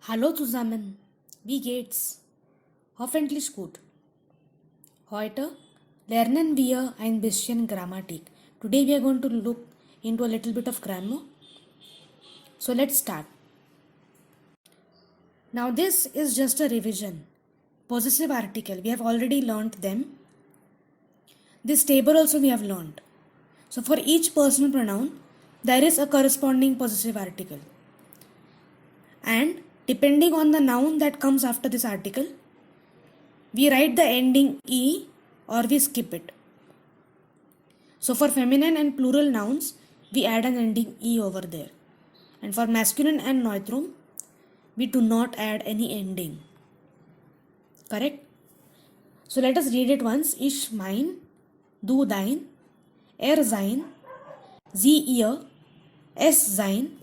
Hallo zusammen, wie geht's? Hoffentlich gut. Heute lernen wir ein bisschen Grammatik. Today we are going to look into a little bit of grammar. So let's start. Now this is just a revision. Possessive article, we have already learnt them. This table also we have learnt. So for each personal pronoun, there is a corresponding possessive article. And depending on the noun that comes after this article, we write the ending E or we skip it. So for feminine and plural nouns, we add an ending E over there. And for masculine and neutrum, we do not add any ending. Correct? So let us read it once. Ich mein, du dein, sein, sie ihr, es sein,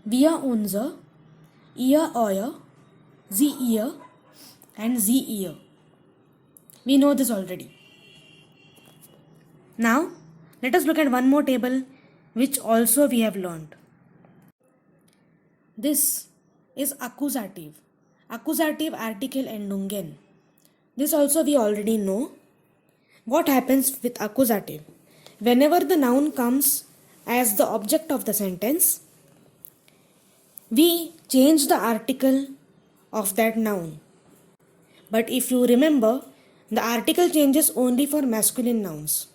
wir unser, ihr euer, sie ihr, and sie ihr. We know this already. Now, let us look at one more table which also we have learned. This is accusative. Accusative article Endungen. This also we already know. What happens with accusative? Whenever the noun comes as the object of the sentence, we change the article of that noun. But if you remember, the article changes only for masculine nouns.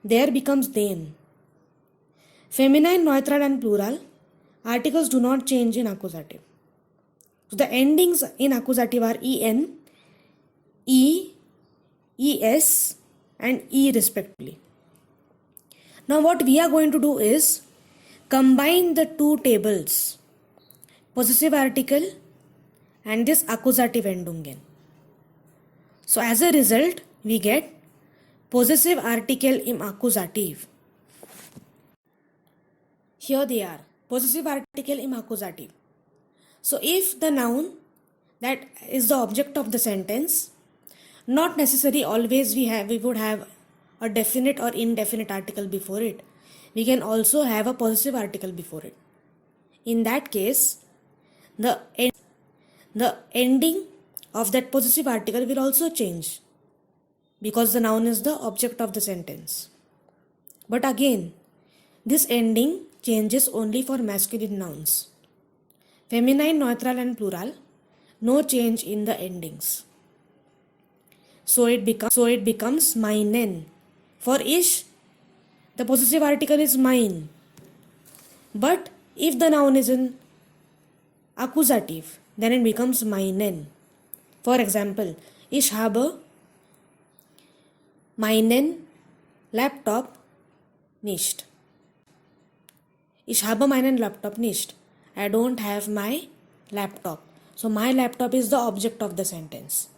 There becomes them. Feminine, neutral and plural, articles do not change in accusative. So the endings in accusative are en, e, es and e respectively. Now what we are going to do is combine the two tables, possessive article and this accusative Endungen. So as a result, we get possessive article im accusative. Here they are, possessive article im accusative. So if the noun that is the object of the sentence, not necessary always we would have a definite or indefinite article before it. We can also have a possessive article before it. In that case, the ending of that possessive article will also change because the noun is the object of the sentence. But again, this ending changes only for masculine nouns. Feminine, neutral and plural, no change in the endings. So it becomes meinen. For ich, the possessive article is mein. But if the noun is in accusative, then it becomes meinen. For example, ich habe meinen Laptop nicht. Ich habe meinen Laptop nicht. I don't have my laptop. So my laptop is the object of the sentence.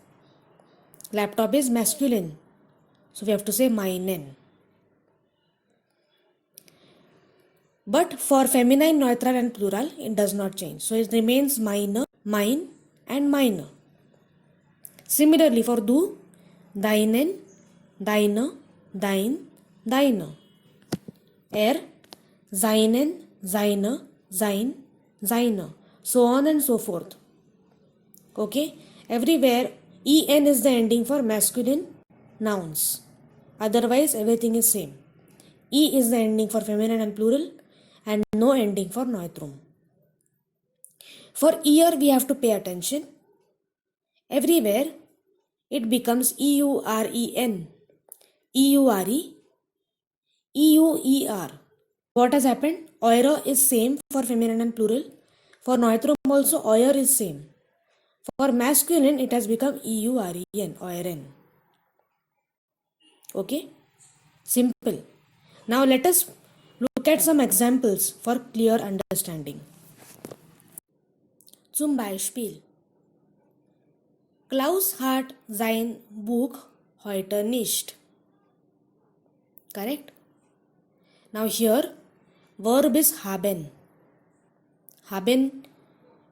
Laptop is masculine. So we have to say meinen. But for feminine, neutral and plural, it does not change. So it remains meine, mein and meine. Similarly for du, deinen, deine, dein, deine. Seinen, seine, sein, seine. So on and so forth. Okay? Everywhere en is the ending for masculine nouns. Otherwise everything is same. E is the ending for feminine and plural and no ending for neutrum. For ear we have to pay attention. Everywhere it becomes euren, eure, euer. What has happened? Eure is same for feminine and plural. For neutrum also eure is same. For masculine it has become euren, euren. Okay? Simple. Now let us look at some examples for clear understanding. Zum Beispiel: Klaus hat sein Buch heute nicht. Correct? Now here, verb is haben. Haben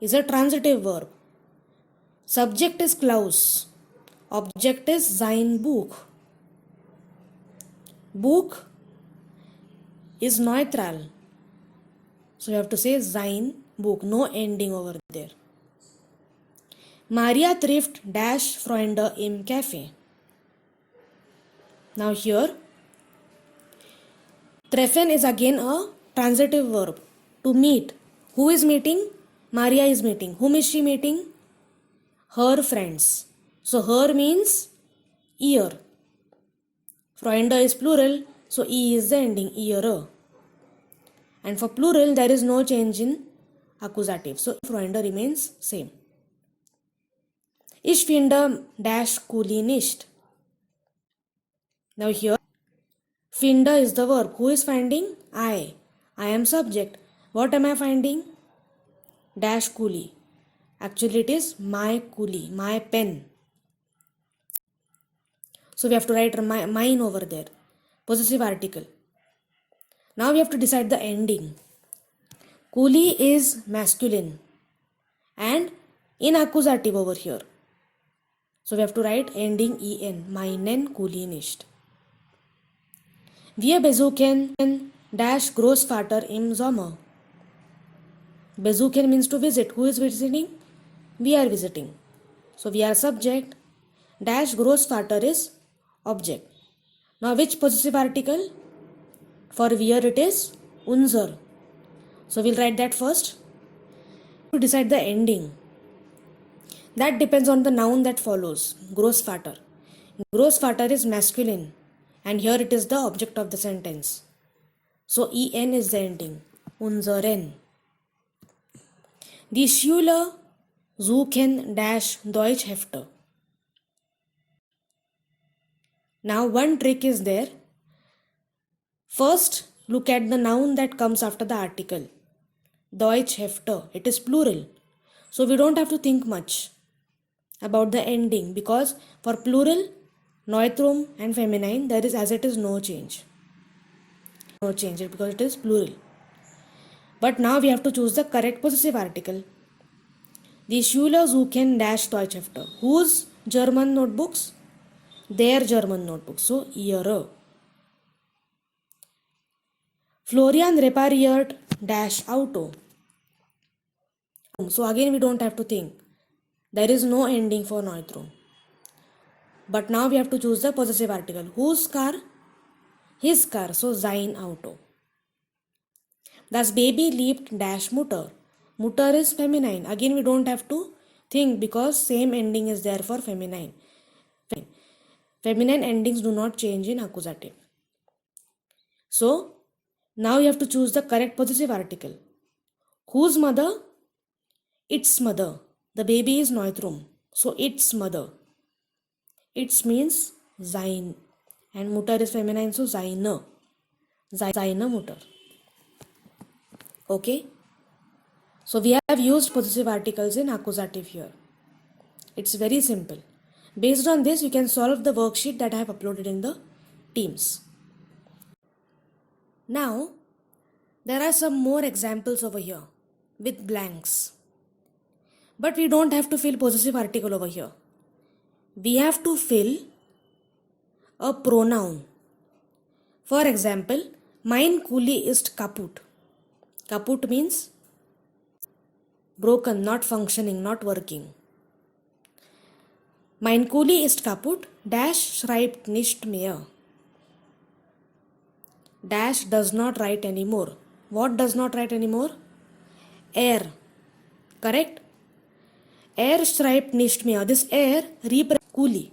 is a transitive verb. Subject is Klaus. Object is sein Buch. Buch is neutral. So you have to say sein Buch. No ending over there. Maria trifft dash Freunde im Café. Now here, treffen is again a transitive verb. To meet. Who is meeting? Maria is meeting. Whom is she meeting? Her friends. So her means ear. Freunde is plural, so e is the ending, ear. And for plural, there is no change in accusative. So Freunde remains same. Ich finde dash Kuli nicht. Now here, finde is the verb. Who is finding? I. I am subject. What am I finding? Dash Kuli. Actually, it is my Kuli, my pen. So we have to write mine over there. Possessive article. Now we have to decide the ending. Kuli is masculine and in accusative over here. So we have to write ending en. Meinen Kuli nicht. Wir besuchen dash Großvater im Sommer. Besuchen means to visit. Who is visiting? We are visiting. So we are subject. Dash Großvater is object. Now which possessive article? For wir it is unser. So we'll write that first. To decide the ending. That depends on the noun that follows. Großvater. Großvater is masculine. And here it is the object of the sentence. So en is the ending. Unseren. Die Schüler suchen dash Deutschhefte. Now one trick is there. First, look at the noun that comes after the article. Deutschhefte. It is plural. So we don't have to think much about the ending because for plural, neutrum and feminine, there is as it is no change. No change because it is plural. But now we have to choose the correct possessive article. Die Schüler suchen dash Deutschhefte. Whose German notebooks? Their German notebooks. So ihre. Florian repariert dash Auto. So again we don't have to think. There is no ending for neutrum. But now we have to choose the possessive article. Whose car? His car. So sein Auto. Das Baby liebt dash Mutter. Mutter is feminine. Again we don't have to think because same ending is there for feminine. Feminine endings do not change in accusative. So now you have to choose the correct possessive article. Whose mother? Its mother. The baby is neutrum. So its mother. Its means sein. And Mutter is feminine, so seine. Seine Mutter. Okay. So we have used possessive articles in accusative here. It's very simple. Based on this, you can solve the worksheet that I have uploaded in the Teams. Now, there are some more examples over here with blanks. But we don't have to fill possessive article over here. We have to fill a pronoun. For example, mein Kuli ist kaputt. Kaputt means broken, not functioning, not working. Mein Kuli ist kaputt, dash schreibt nicht mehr. Dash does not write anymore. What does not write anymore? Er. Correct? Er schreibt nicht mehr. This er represents Kuli.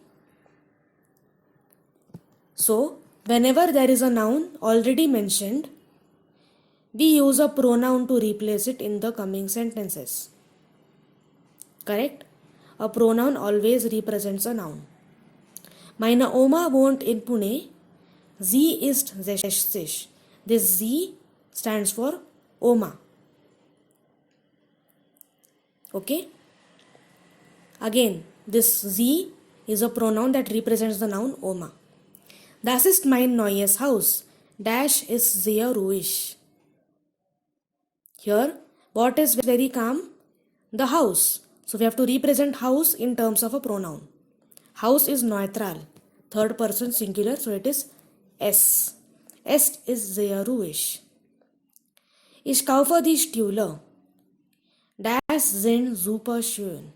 So, whenever there is a noun already mentioned, we use a pronoun to replace it in the coming sentences. Correct? A pronoun always represents a noun. Meine Oma wohnt in Pune. Sie ist 60. This sie stands for Oma. Okay? Again, this sie is a pronoun that represents the noun Oma. Das ist mein neues Haus. Dash is sehr ruhig. Here, what is very calm? The house. So we have to represent house in terms of a pronoun. House is neutral. Third person singular, so it is es. Es is sehr ruhig. Ich kaufe die Stühle. Das sind super schön.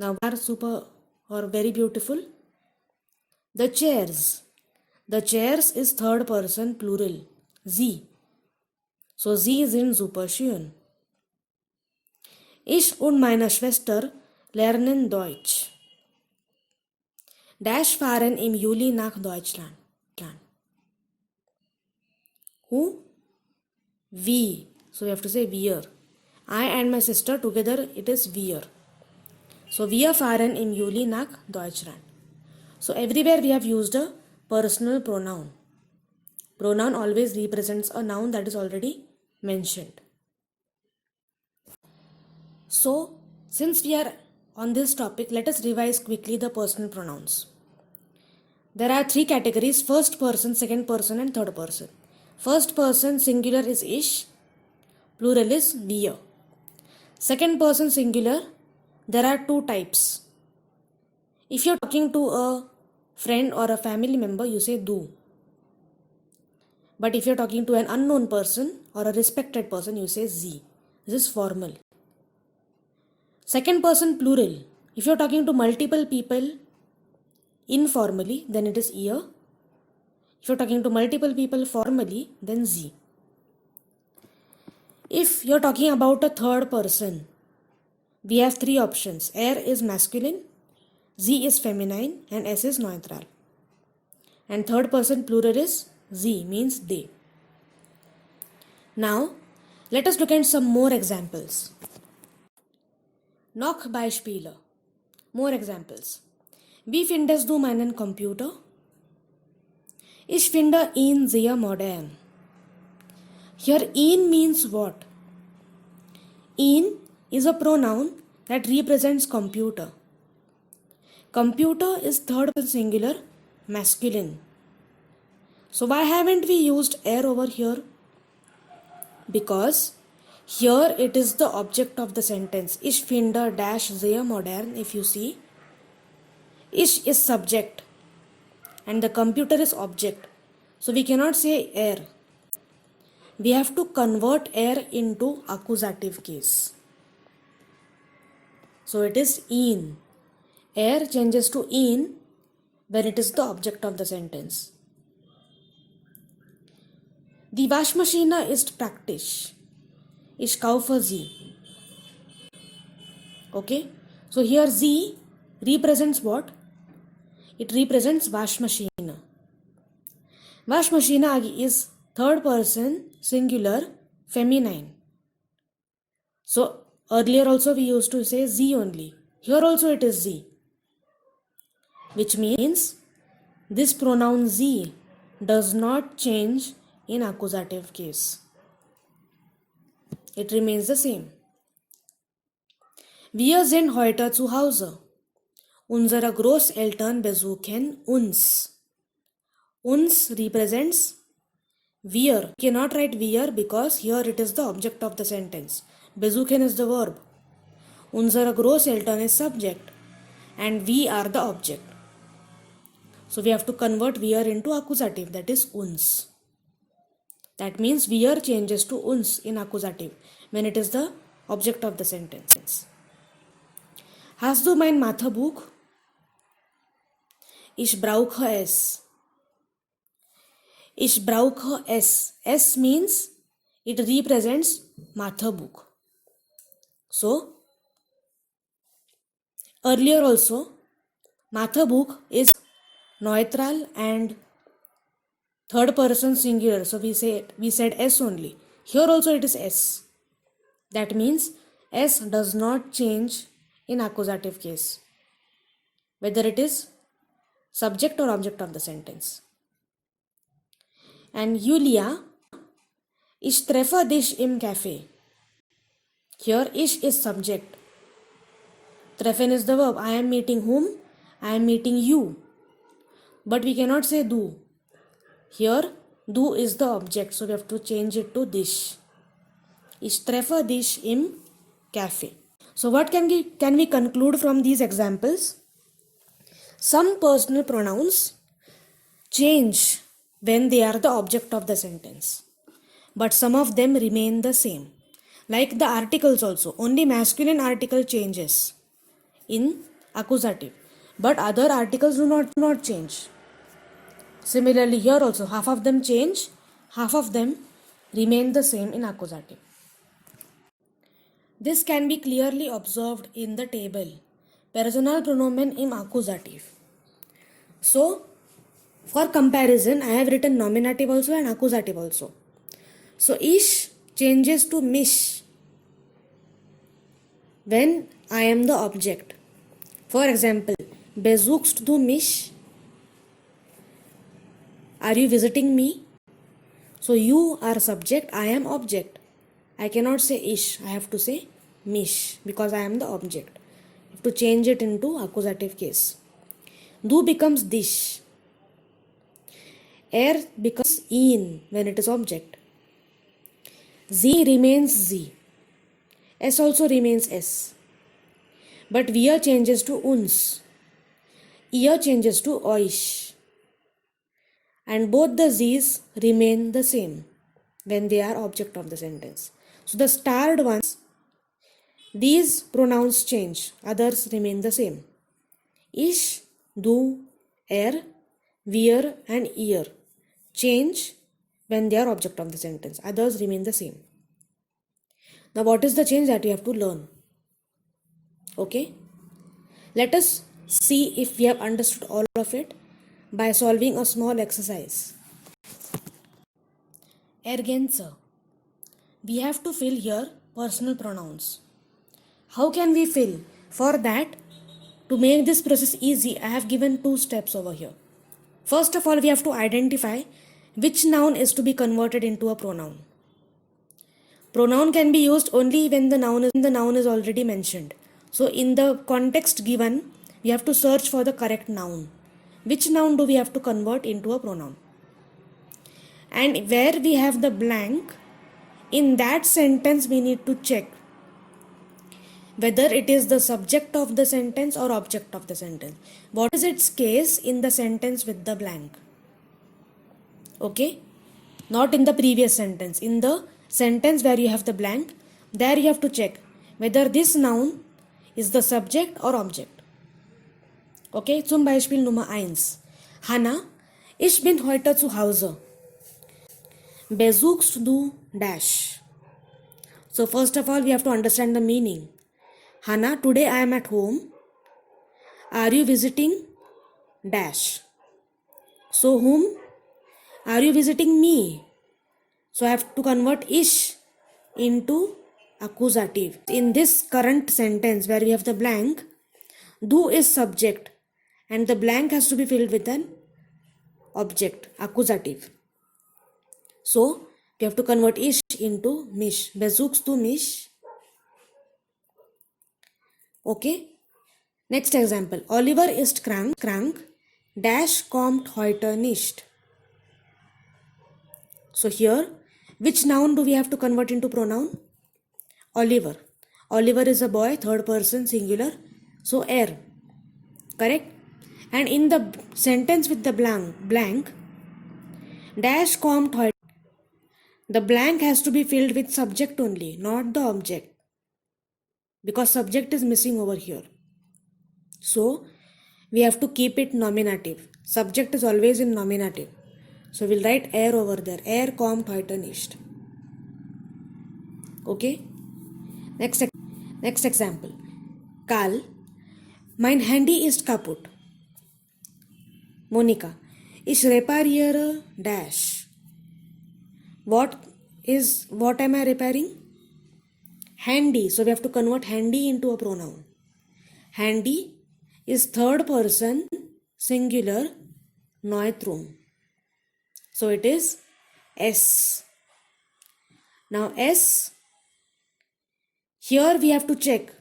Now are super or very beautiful. The chairs. The chairs is third person plural. Sie. So sie sind super schön. Ich und meine Schwester lernen Deutsch. Dash fahren im Juli nach Deutschland. Who? We. So we have to say wir. I and my sister together it is wir. So wir fahren im Juli nach Deutschland. So everywhere we have used a personal pronoun. Pronoun always represents a noun that is already mentioned. So since we are on this topic, let us revise quickly the personal pronouns. There are three categories: first person, second person and third person. First person singular is ich, plural is wir. Second person singular, there are two types. If you are talking to a friend or a family member, you say du. But if you are talking to an unknown person or a respected person, you say sie. This is formal. Second person plural. If you are talking to multiple people informally, then it is ihr. If you are talking to multiple people formally, then sie. If you are talking about a third person, we have three options. Er is masculine, sie is feminine and s is neutral. And third person plural is sie, means they. Now, let us look at some more examples. Noch Beispiele. More examples. Wie findest du meinen Computer? Ich finde ihn sehr modern. Here ihn means what? Ihn is a pronoun that represents computer. Computer is third person singular, masculine. So why haven't we used er over here? Because here it is the object of the sentence. Ich finde dash sehr modern. If you see, ich is subject and the computer is object. So we cannot say er. We have to convert er into accusative case. So it is ihn. Er changes to ihn when it is the object of the sentence. Die Waschmaschine ist praktisch. Ich kaufe sie. Okay. So here sie represents what? It represents Waschmaschine. Waschmaschine is third person singular feminine. So earlier also we used to say sie only. Here also it is sie. Which means this pronoun sie does not change in accusative case. It remains the same. Wir sind heute zu Hause. Unsere Großeltern besuchen uns. Uns represents wir. We cannot write wir because here it is the object of the sentence. Besuchen is the verb. Unsere Großeltern is subject and we are the object. So we have to convert wir into accusative, that is uns. That means wir changes to uns in accusative when it is the object of the sentence. Hast du mein Mathebuch? Ich brauche es. Ich brauche es. Es means it represents Mathebuch. So, earlier also, Mathebuch is neutral and third person singular. So we said s only. Here also it is s. That means s does not change in accusative case, whether it is subject or object of the sentence. And Julia, ich treffe dich im Café. Here ich is subject. Treffen is the verb. I am meeting whom? I am meeting you. But we cannot say du. Here du is the object, so we have to change it to dich. Ich treffe dich im Café. So what can we conclude from these examples? Some personal pronouns change when they are the object of the sentence, but some of them remain the same. Like the articles also, only masculine article changes in accusative. But other articles do not change. Similarly, here also half of them change, half of them remain the same in accusative. This can be clearly observed in the table. Personal pronomen in accusative. So, for comparison, I have written nominative also and accusative also. So, ish changes to mish when I am the object. For example, besuchst du mich? Are you visiting me? So, you are subject, I am object. I cannot say ish, I have to say mish because I am the object. I have to change it into accusative case. Du becomes dish. Er becomes in when it is object. Z remains Z. S also remains S. But wir changes to uns. Ihr changes to euch. And both the Z's remain the same when they are object of the sentence. So the starred ones, these pronouns change, others remain the same. Ich, du, er, wir and ihr change when they are object of the sentence, others remain the same. Now what is the change that you have to learn? Okay, let us see if we have understood all of it by solving a small exercise. Ergänze. We have to fill here personal pronouns. How can we fill? For that, to make this process easy, I have given 2 steps over here. First of all, we have to identify which noun is to be converted into a pronoun. Pronoun can be used only when the noun is already mentioned. So in the context given, we have to search for the correct noun. Which noun do we have to convert into a pronoun? And where we have the blank, in that sentence we need to check whether it is the subject of the sentence or object of the sentence. What is its case in the sentence with the blank? Okay? Not in the previous sentence. In the sentence where you have the blank, there you have to check whether this noun is the subject or object. Okay, zum Beispiel Nummer 1. Hanna, ich bin heute zu Hause. Besuchst du dash? So first of all, we have to understand the meaning. Hanna, today I am at home. Are you visiting dash? So whom? Are you visiting me? So I have to convert ish into accusative. In this current sentence where we have the blank, du is subject and the blank has to be filled with an object, accusative. So we have to convert ish into mish. Besuchst du mich? Okay. Next example. Oliver ist krank. Dash kommt heute nicht. So here, which noun do we have to convert into pronoun? Oliver. Oliver is a boy, third person, singular. So er. Correct? And in the sentence with the blank, dash kommt heute. The blank has to be filled with subject only, not the object. Because subject is missing over here. So, we have to keep it nominative. Subject is always in nominative. So, we'll write er over there. Er kommt heute nicht. Okay? Next example. Karl, mein Handy ist kaputt. Monika, ich repariere dash. What am I repairing? Handy. So we have to convert handy into a pronoun. Handy is third person, singular, neutrum. So it is S. Now S, here we have to check.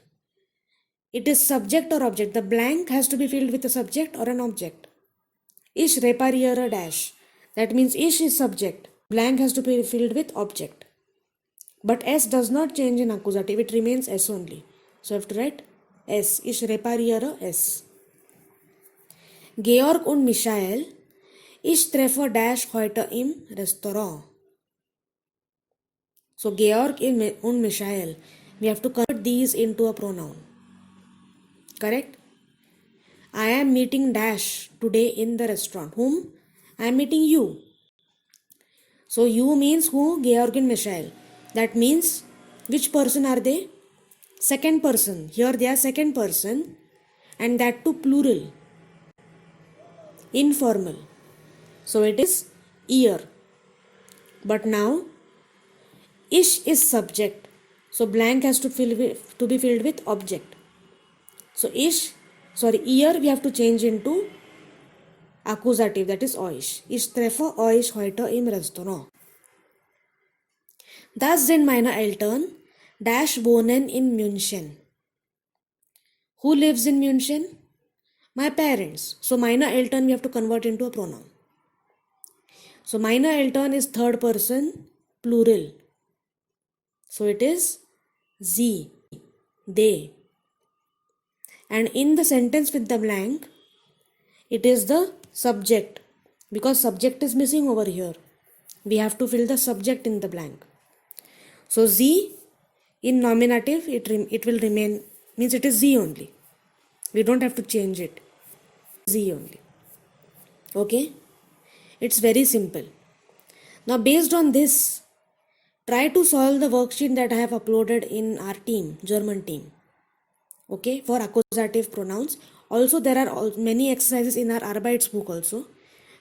It is subject or object. The blank has to be filled with a subject or an object. Ich repariere dash. That means ish is subject. Blank has to be filled with object. But S does not change in accusative. It remains S only. So I have to write S. Ich repariere S. Georg und Michael. Ich treffe dash heute im Restaurant. So Georg und Michael. We have to convert these into a pronoun. Correct? I am meeting Dash today in the restaurant. Whom? I am meeting you. So you means who? Georg and Michael. That means which person are they? Second person. Here they are second person, and that too plural. Informal. So it is ear. But now ish is subject. So blank has to be filled with object. So ear we have to change into accusative, that is euch. Ich treffe euch heute im Restaurant. Das sind meine Eltern. Dash wohnen in München. Who lives in München? My parents. So meine Eltern we have to convert into a pronoun. So meine Eltern is third person plural. So it is sie, they. And in the sentence with the blank, it is the subject, because subject is missing over here. We have to fill the subject in the blank. So sie in nominative, it will remain, means it is sie only. We don't have to change it. Sie only. Okay? It's very simple. Now based on this, try to solve the worksheet that I have uploaded in our team, German team. Okay, for accusative pronouns. Also, there are many exercises in our Arbeits book also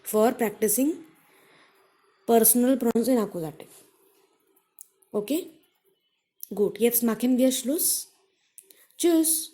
for practicing personal pronouns in accusative. Okay, gut. Jetzt machen wir Schluss. Tschüss.